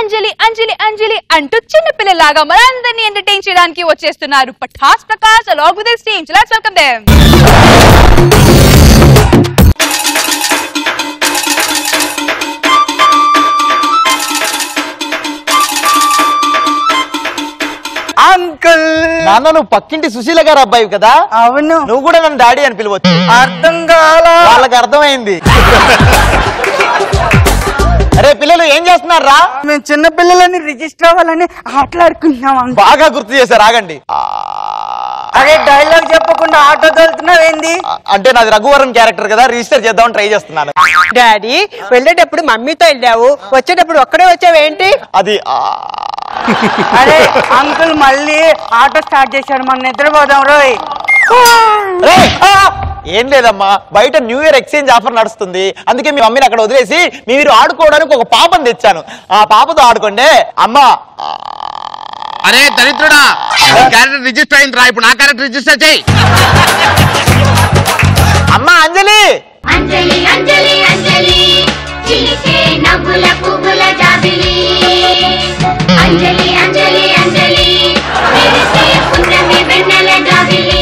అంజలి అంజలి అంజలి అంటూ చిన్న పిల్లలాగా మనందరినీ ఎంటర్టైన్ చేయడానికి వచ్చేస్తున్నారు Pathas Prakash along with his team. Let's welcome them. Uncle నాన్న నువ్వు పక్కింటి సుశీల గారు అబ్బాయి కదా? అవును. నువ్వు కూడా నన్ను డాడీ అని పిలవచ్చు. అర్థం కాలా? వాళ్ళకి అర్థమైంది. అరే పిల్లలు ఏం చేస్తున్నారా? మేము చిన్న పిల్లలని రిజిస్టర్ అవ్వాలని ఆటలాడుకుంటున్నాం. బాగా గుర్తు చేశారు, ఆగండి. అరే డైలాగ్ చెప్పకుండా ఆటో తోలుతున్నావు ఏంది? అంటే నాది రఘువరన్ క్యారెక్టర్ కదా, రిజిస్టర్ చేద్దామని ట్రై చేస్తున్నాను. డాడీ వెళ్ళేటప్పుడు మమ్మీతో వెళ్ళావు, వచ్చేటప్పుడు ఒక్కడే వచ్చావేంటి? అది అరే అంకుల్ మళ్ళీ ఆటో స్టార్ట్ చేశాడు, మనం నిద్రపోదాం రోయ్. ఏం లేదమ్మా, బయట న్యూ ఇయర్ ఎక్స్చేంజ్ ఆఫర్ నడుస్తుంది, అందుకే మీ మమ్మీని అక్కడ వదిలేసి మీరు ఆడుకోవడానికి ఒక పాపను తెచ్చాను. ఆ పాపతో ఆడుకోండి. అమ్మా అరే దరిద్రుడా, క్యారెక్టర్ రిజిస్టర్ అయింది రా, ఇప్పుడు నా క్యారెక్టర్ రిజిస్టర్ చేయి. అమ్మా అంజలి అంజలి అంజలి అంజలి చిలికే నవ్వుల పువ్వుల జాబిలి అంజలి అంజలి అంజలి మెరిసే పున్నమి వెన్నెల జాబిలి.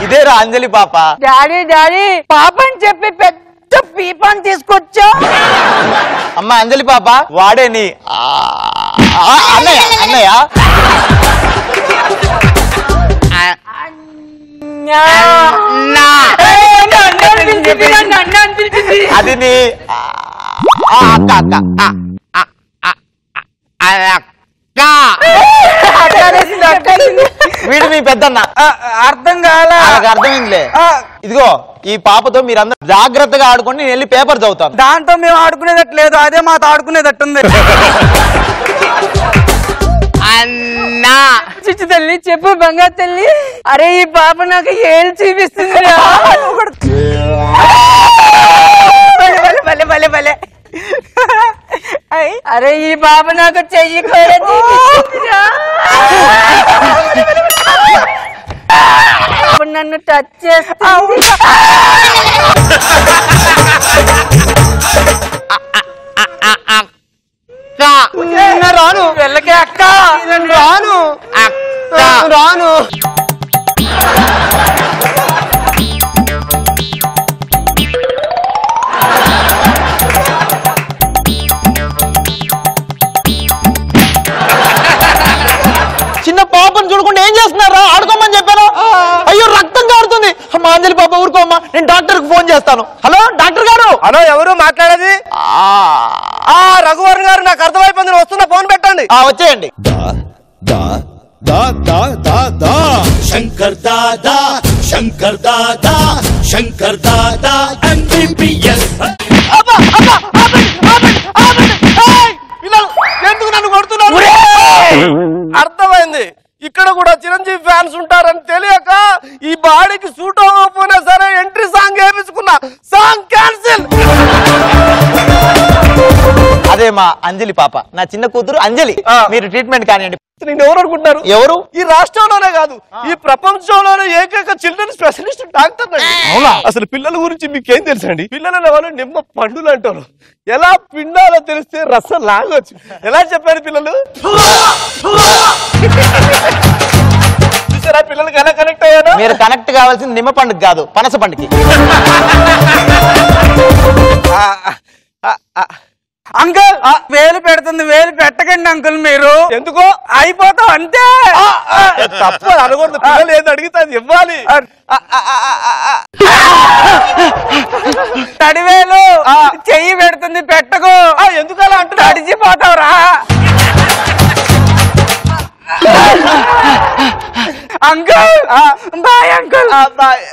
ఇదేరా అంజలి పాప. డాడీ డాడీ పాప అని చెప్పి పెద్ద పీపాన్ని తీసుకొచ్చా. అమ్మా అంజలి పాప వాడే నీ అన్నయ్య. అన్నయ్య అది నీ అక్క. అక్క వీడు మీ పెద్దన్న. అర్థం కాలా? నాకు అర్థమైందిలే. ఇదిగో ఈ పాపతో మీరందరూ జాగ్రత్తగా ఆడుకోండి, నేను వెళ్ళి పేపర్ చదువుతాను. దాంతో మేము ఆడుకునేదట్టు లేదు, అదే మాతో ఆడుకునేదట్టుంది. అన్నా చిచ్చు తల్లి చెప్పు బంగారు తల్లి. అరే ఈ పాప నాకు ఏళ్ళు చూపిస్తుంది. అరే ఈ పాప నాకు చెయ్యి కూడా చూపిస్తుందిరా. నన్ను టచ్ చేస్తా. రాను వెళ్ళకే అక్క, రాను రాను. చిన్న పాపను చూడకుండా ఏం చేస్తున్నారా? ఆడుకోమని చెప్పాను. అయ్యో రక్తం కారుతుంది. అమ్మా అంజలి పాప ఊరుకోమ్మా, నేను డాక్టర్ కు ఫోన్ చేస్తాను. హలో డాక్టర్ గారు. హలో ఎవరు మాట్లాడేది? రఘువరన్ గారు, నాకు అర్థమైపోయింది, వస్తున్నా, ఫోన్ పెట్టండి. వచ్చేయండి. శంకర్ దాదా శంకర్ దాదా శంకర్ దాదా ఎంబీబీఎస్. ఎందుకు నన్ను కొడుతున్నారు? అర్థమైంది, ఇక్కడ కూడా చిరంజీవి ఫ్యాన్స్ ఉంటారని తెలియక ఈ బాడీకి సూట్ అవ్వకపోయినా సరే ఎంట్రీ సాంగ్ వేయించుకున్నా. Song cancel. అదే మా అంజలి పాప, నా చిన్న కూతురు అంజలి. మీరు ట్రీట్మెంట్ కానివ్వండి. నేను ఎవరు అనుకుంటారు? ఎవరు? ఈ రాష్ట్రంలోనే కాదు, ఈ ప్రపంచంలోనే ఏకైక చిల్డ్రన్ స్పెషలిస్ట్ డాక్టర్. అసలు పిల్లల గురించి మీకేం తెలుసండి? పిల్లల వాళ్ళు నిమ్మ పండులు అంటారు. ఎలా పిండాలో తెలిస్తే రసం లాగొచ్చు. ఎలా చెప్పారు పిల్లలు? చూసారా పిల్లలకి ఎలా కనెక్ట్ అయ్యారు? మీరు కనెక్ట్ కావాల్సింది నిమ్మ పండుగ కాదు, పనస పండుగకి. అంకుల్ వేలు పెడుతుంది, వేలు పెట్టకండి అంకుల్. మీరు ఎందుకో అయిపోతాం అంతే. తప్పు అనకూడదు, పిల్లలు ఏది అడిగితే అది ఇవ్వాలి. తడివేలు చెయ్యి పెడుతుంది, పెట్టకు. ఎందుకు అలా అంటున్నా? తడిచిపోతావురా అంకుల్. Bye uncle. బాయ్.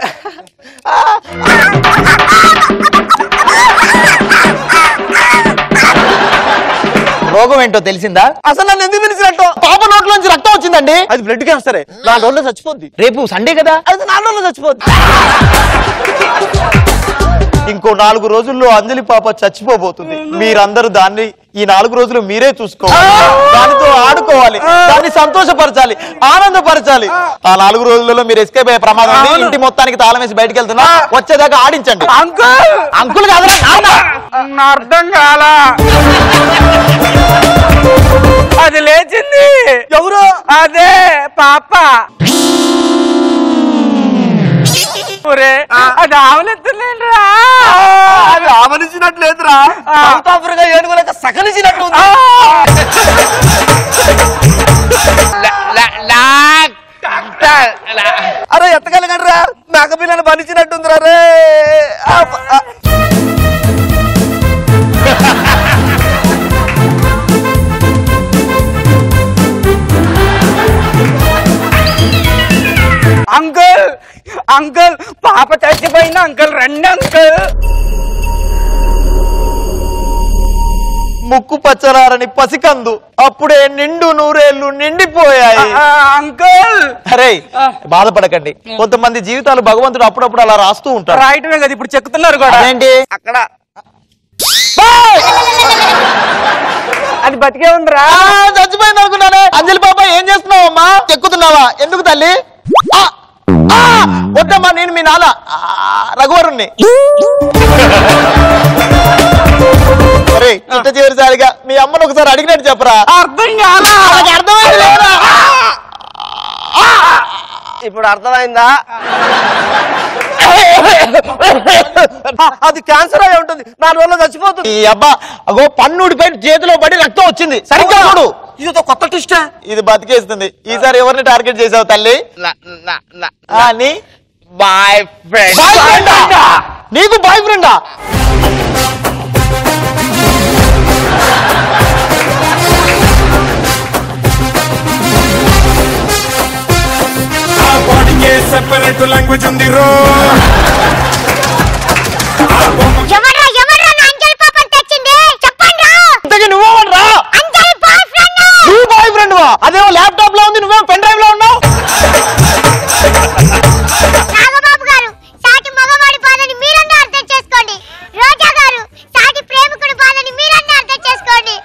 రోగం ఏంటో తెలిసిందా? అసలు నన్ను ఎందుకు పిలిచినట్టు? పాప నోట్లోంచి రక్తం వచ్చిందండి. అది బ్లడ్ క్యాన్సరే, 4 రోజుల్లో చచ్చిపోద్ది. రేపు సండే కదా, అది 4 రోజుల్లో చచ్చిపోద్ది. ఇంకో 4 రోజుల్లో అంజలి పాప చచ్చిపోబోతుంది. మీరందరూ దాన్ని ఈ 4 రోజులు మీరే చూసుకోవాలి, దానితో ఆడుకోవాలి, దాన్ని సంతోషపరచాలి, ఆనందపరచాలి. ఆ 4 రోజులలో మీరు ఎస్కేప్ అయ్యే ప్రమాదం ఉంది. ఇంటి మొత్తానికి తాళం వేసి బయటకు వెళ్తున్నా, వచ్చేదాకా ఆడించండి. అంకుల్ అంకుల్ కాదు, అర్థం కాలా. అది లేచింది. ఎవరు? అదే పాప. అది ఆవనెత్తలేదురా. అది ఆవరించినట్లేదురా. South Africa ఏనుగులక సకలించినట్టు. అరే ఎత్తగలగడరా, మేకపిల్లని బలిచినట్టుందిరా రే. అంకుల్ అంకుల్ పాప చచ్చిపోయింది అంకుల్, రండి అంకుల్. ముక్కు పచ్చరారని పసికందు అప్పుడే నిండు నూరేళ్లు నిండిపోయాయి. అంకుల్ అరే బాధపడకండి, కొంతమంది జీవితాలు భగవంతుడు అప్పుడప్పుడు అలా రాస్తూ ఉంటారు. రాయటమే కదా ఇప్పుడు చెక్కుతున్నారు కూడా. ఏంటి అక్కడ అది బతికే ఉందిరా. చచ్చిపోయింది అనుకున్నానే. అంజలి పాప ఏం చేస్తున్నావు అమ్మా? చెక్కుతున్నావా? ఎందుకు తల్లి? వద్దమ్మా, నేను మీ నాన్న రఘువరుణ్ణి. అరే చిట్ట చివరిసారిగా మీ అమ్మను ఒకసారి అడిగినట్టు చెప్పరా. అర్థం కాదా? అర్థమైంది లేరా? ఇప్పుడు అర్థమైందా? అది క్యాన్సర్ అయి ఉంటుంది, 4 రోజుల్లో చచ్చిపోతుంది. ఈ అబ్బా అగో పన్నుడిపై చేతిలో పడి రక్తం వచ్చింది. సరిగ్గా చూడు. ఇది కొత్త ట్విస్ట్. ఇది బతికేస్తుంది. ఈసారి ఎవరిని టార్గెట్ చేసావు తల్లి? Boy friend. నీకు బాయ్ ఫ్రెండా? సెపరేట్ లాంగ్వేజ్ ఉంది రో. నువ్వు బాయ్ ఫ్రెండ్ వా? అదేమో ల్యాప్టాప్ లో ఉంది, నువ్వేమో పెన్ డ్రైవ్ లో ఉన్నావు. నాగబాబు గారు, సాటి మగవాడి బాధని మీరన్నా అర్థం చేసుకోండి. రోజా గారు, సాటి ప్రేమికుడి బాధని మీరన్నా అర్థం చేసుకోండి.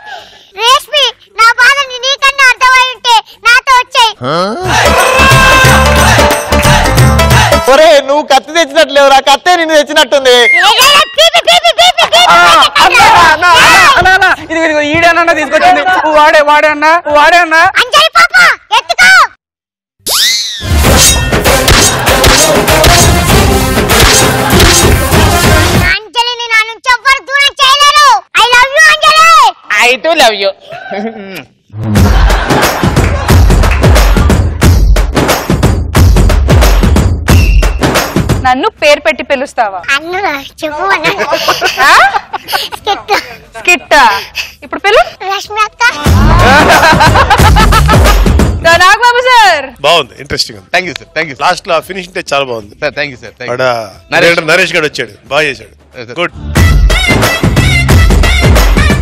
రేష్మి, నా బాధని నీకన్నా అర్థమై ఉంటే నాతో వచ్చేయ్. ఒరే నువ్వు కత్తి తెచ్చినట్లేవురా, కత్తే నిన్ను తెచ్చినట్టుంది. ఇది ఈడేనన్నా తీసుకొచ్చింది. వాడే అన్నా. అంజలి పాప ఎత్తుకో. అంజలిని నా నుంచి ఎవ్వరు దూరం చేయలేరు. I love you Anjali. I to love you. నన్ను పేరు పెట్టి పిలుస్తావా? అన్నురా చెప్పు అన్న. స్కిట్ ఇప్పుడు పిలు. రష్మి అక్క. నాగబాబు సార్ బాగుంది, interesting. Thank you sir, thank you last లో ఫినిషింగ్ టచ్ చాలా బాగుంది sir. Thank you sir. Naresh గారు వచ్చాడు, బాగా చేశాడు. గుడ్.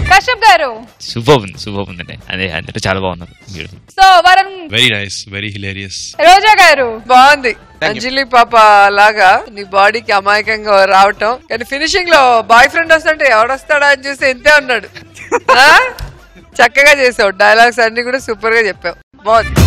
కశ్యప్ గారు సూపర్ ఉందండి. అదే అంటే చాలా బాగున్నారు. So Varun very nice, very hilarious. Roja garu బాగుంది. అంజలి పాప లాగా నీ బాడీకి అమాయకంగా రావటం, కానీ ఫినిషింగ్ లో బాయ్ ఫ్రెండ్ వస్తుంటే ఎవడొస్తాడా అని చూసి ఇంతే ఉన్నాడు. చక్కగా చేసావు. డైలాగ్స్ అన్ని కూడా సూపర్ గా చెప్పావు. బాగుంది.